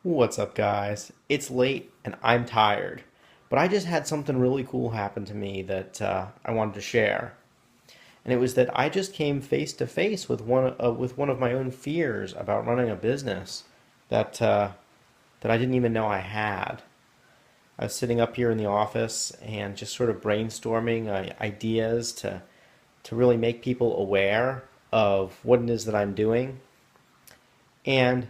What's up, guys? It's late and I'm tired, but I just had something really cool happen to me that I wanted to share. And it was that I just came face to face with one of my own fears about running a business that that I didn't even know I had. I was sitting up here in the office and just sort of brainstorming ideas to really make people aware of what it is that I'm doing. And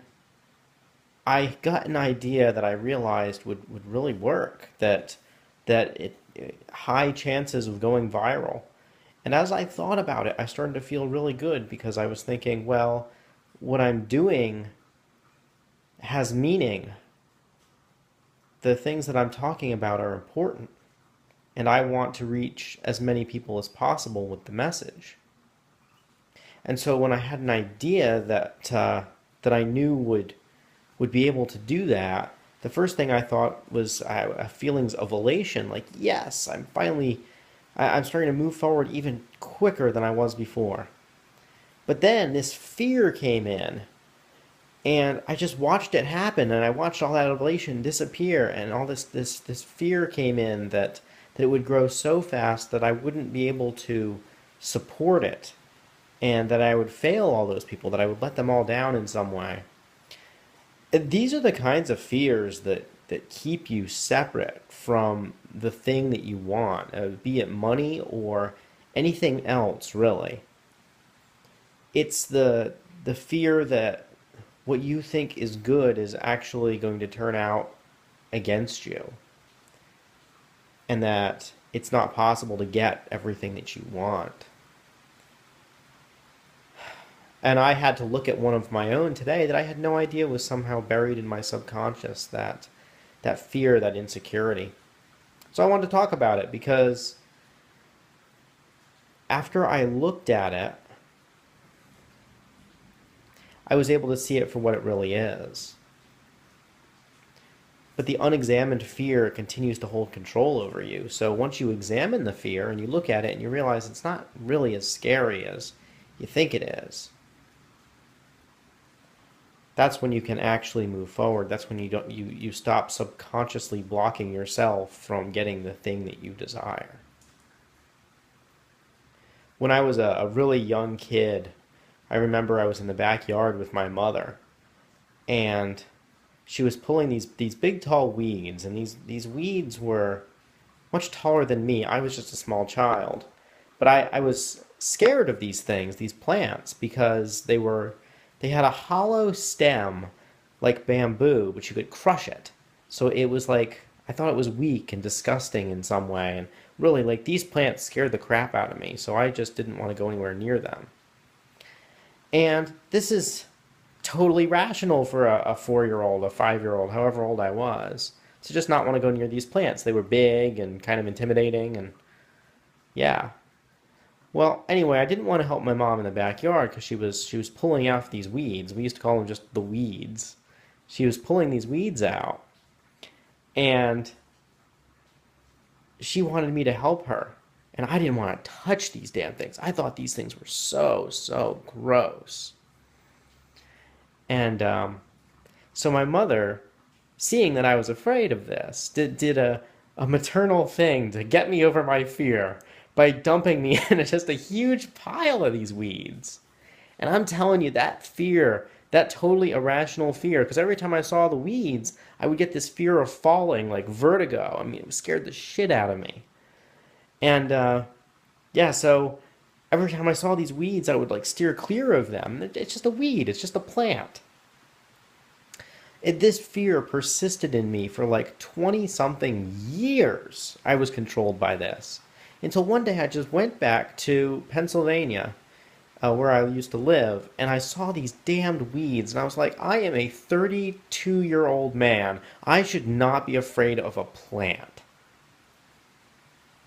I got an idea that I realized would really work, that high chances of going viral. And as I thought about it, I started to feel really good because I was thinking, well, what I'm doing has meaning. The things that I'm talking about are important, and I want to reach as many people as possible with the message. And so when I had an idea that I knew would be able to do that, the first thing I thought was feelings of elation, like yes, I'm starting to move forward even quicker than I was before. But then this fear came in, and I just watched it happen, and I watched all that elation disappear, and all this fear came in that it would grow so fast that I wouldn't be able to support it, and that I would fail all those people, that I would let them all down in some way. These are the kinds of fears that keep you separate from the thing that you want, be it money or anything else, really. It's the fear that what you think is good is actually going to turn out against you, and that it's not possible to get everything that you want. And I had to look at one of my own today that I had no idea was somehow buried in my subconscious, that fear, that insecurity. So I wanted to talk about it because after I looked at it, I was able to see it for what it really is. But the unexamined fear continues to hold control over you. So once you examine the fear and you look at it and you realize it's not really as scary as you think it is, that's when you can actually move forward. That's when you stop subconsciously blocking yourself from getting the thing that you desire. When I was a really young kid, I remember I was in the backyard with my mother, and she was pulling these big tall weeds, and these weeds were much taller than me. I was just a small child. But I was scared of these things, these plants, because they had a hollow stem like bamboo, but you could crush it. So it was like I thought it was weak and disgusting in some way, and really like these plants scared the crap out of me, so I just didn't want to go anywhere near them. And this is totally rational for a 4 year old, a 5 year old, however old I was, to just not want to go near these plants. They were big and kind of intimidating, and yeah. Well, anyway, I didn't want to help my mom in the backyard because she was pulling out these weeds. We used to call them just the weeds. She was pulling these weeds out, and she wanted me to help her. And I didn't want to touch these damn things. I thought these things were so gross. And so my mother, seeing that I was afraid of this, did a maternal thing to get me over my fear by dumping me in just a huge pile of these weeds. And I'm telling you, that fear, that totally irrational fear, because every time I saw the weeds, I would get this fear of falling, like vertigo. I mean, it scared the shit out of me. And yeah, so every time I saw these weeds, I would like steer clear of them. It's just a weed, it's just a plant. This fear persisted in me for like 20 something years. I was controlled by this. Until one day I just went back to Pennsylvania, where I used to live, and I saw these damned weeds, and I was like, I am a 32-year-old man. I should not be afraid of a plant.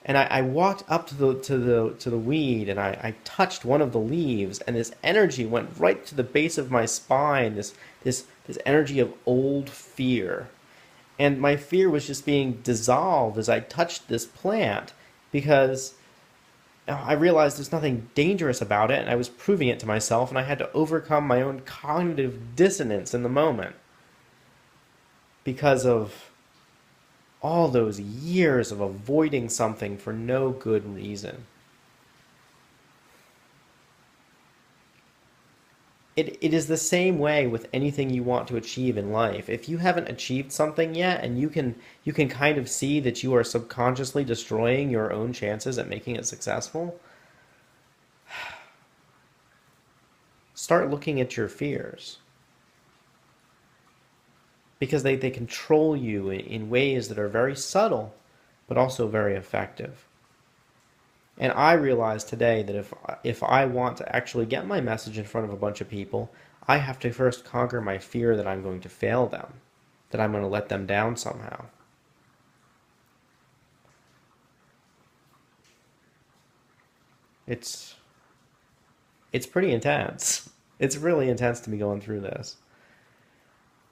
And I walked up to the weed, and I touched one of the leaves, and this energy went right to the base of my spine. This energy of old fear, and my fear was just being dissolved as I touched this plant, because I realized there's nothing dangerous about it, and I was proving it to myself, and I had to overcome my own cognitive dissonance in the moment. because of all those years of avoiding something for no good reason. It is the same way with anything you want to achieve in life. If you haven't achieved something yet and you can kind of see that you are subconsciously destroying your own chances at making it successful, start looking at your fears. Because they control you in ways that are very subtle, but also very effective. And I realize today that if I want to actually get my message in front of a bunch of people, I have to first conquer my fear that I'm going to fail them, that I'm going to let them down somehow. It's it's pretty intense. It's really intense to be going through this.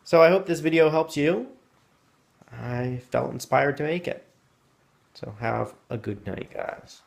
So I hope this video helps you. I felt inspired to make it. So have a good night, guys.